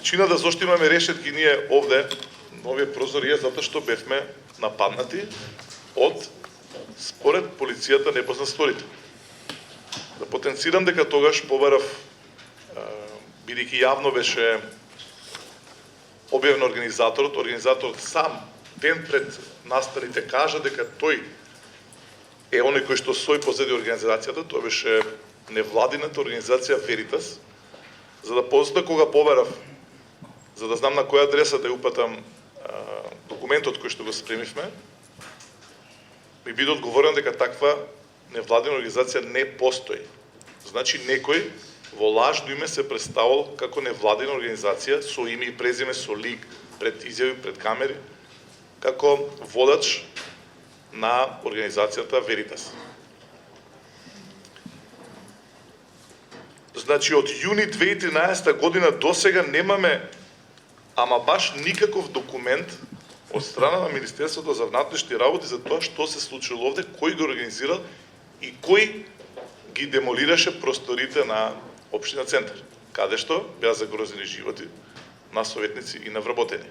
Причината зашто имаме решетки ние овде, новија прозори, е затоа што бевме нападнати од, според полицијата, непознат сторител. Да потенцирам дека тогаш побарав, бидејќи јавно беше објавен организаторот сам ден пред настаните кажа дека тој е оној кој што сој позади организацијата, тоа беше невладината организација Веритас, за да после кога побарав, за да знам на која адреса да ја упатам документот кој што го спремивме, ми биде одговорено дека таква невладина организација не постои. Значи некој во лажно име се представил како невладина организација со име и презиме, со лик, пред изјави, пред камери, како водач на организацијата Веритас. Значи, од јуни 2013 година до сега немаме ама баш никаков документ од страна на Министерството за внатрешни работи за тоа што се случило овде, кој го организирал и кој ги демолираше просторите на општина Центар, каде што беа загрозени животи на советници и на вработени.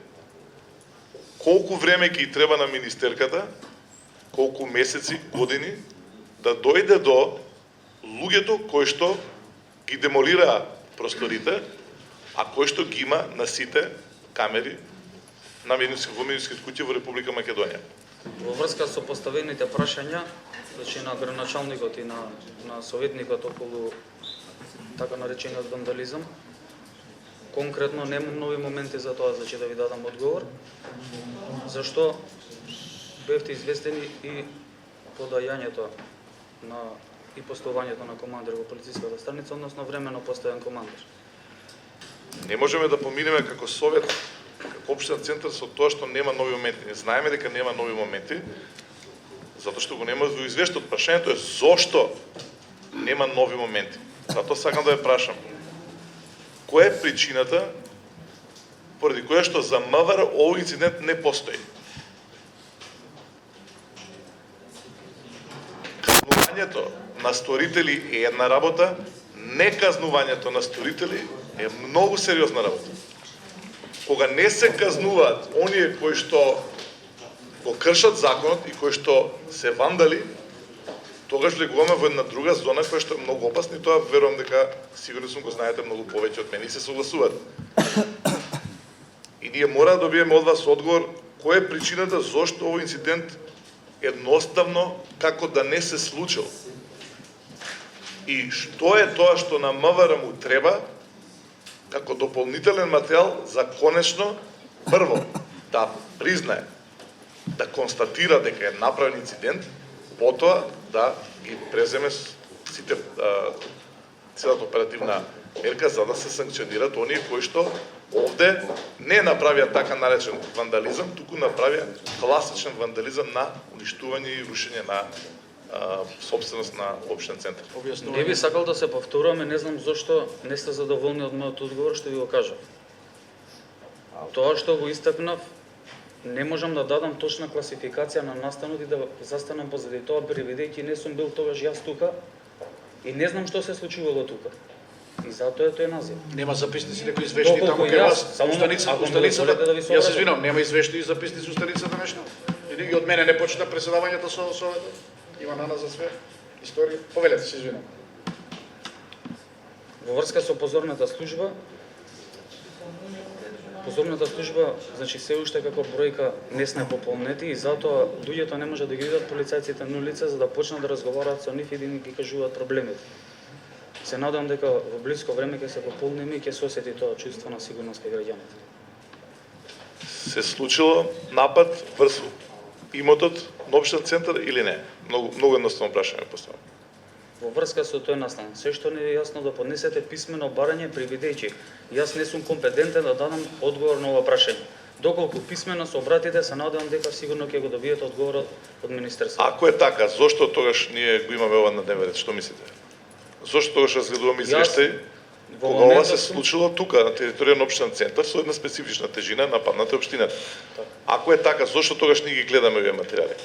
Колку време ќе треба на министерката, колку месеци, години, да дојде до луѓето кои што ги демолираа просторите, а кои што ги има на сите камери на медиумските куќи во Република Македонија. Во врска со поставените прашања, значи на граначалникот и на советникот околу така наречениот вандализам, конкретно немам нови моменти за тоа, значи да ви дадам одговор, зашто бевте известени и подајањето и постувањето на командир во полициската станица, односно временно поставен командир. Не можеме да поминеме како совет, како општина Центар со тоа што нема нови моменти. Не знаеме дека нема нови моменти, затоа што го нема во извештајот. Прашањето е зошто нема нови моменти. Затоа сакам да ве прашам. Која е причината поради која што за МВР овој инцидент не постои? Казнувањето на сторители е една работа, неказнувањето на сторители е многу сериозна работа. Кога не се казнуваат оние кои што го кршат законот и кои што се вандали, тогаш влегуваме во една друга зона која што е многу опасна и тоа верувам дека сигурно сум го знаете многу повеќе од мене и се согласувате. И ние мора да добиеме од вас одговор која е причината зошто овој инцидент едноставно како да не се случил. И што е тоа што на МВР му треба како дополнителен материјал за конечно прво да признае, да констатира дека е направен инцидент, потоа да ги преземе сите целата оперативна мерка за да се санкционираат оние кои што овде не направија така наречен вандализам, туку направија класичен вандализам на уништување и рушење на собственост на општин Центар. Не би сакал да се повторуваме, не знам зошто не сте задоволни од мојот одговор што ви го кажав. Тоа што го истакнав, не можам да дадам точна класификација на настанот и да застанам позади тоа, бидејќи не сум бил тогаш јас тука и не знам што се случувало тука. И затоа е тој назив. Нема записници некои извешти таму кај вас. Устаницата, јас се извинувам, нема извешти и записници устаницата нешто. И од мене не почна преседавањето со советот. Има на нас за све историја. Повелете, се извинувам. Во врска со позорната служба, значи се уште како бројка не сме пополнети и затоа луѓето не може да ги видат полицајците на улица за да почнат да разговараат со нив и да ги кажуваат проблемите. Се надам дека во блиско време ќе се пополниме и ќе се осети тоа чувство на сигурност кај граѓаните. Се случило напад врз имотот на општин Центар или не? Многу едноставно прашање поставам. Во врска со тој настан, се што не е јасно да поднесете писмено барање бидејќи јас не сум компетентен да дадам одговор на ова прашање. Доколку писмено се обратите, се надевам дека сигурно ќе го добиете одговорот од министерството. Ако е така, зошто тогаш ние го имаме ова на дневен ред? Што мислите? Зошто тогаш разгледуваме извештај кога ова се случило тука на територија на општин Центар со една специфична тежина нападната општината? Ако е така, зошто тогаш ние ги гледаме овие материјали?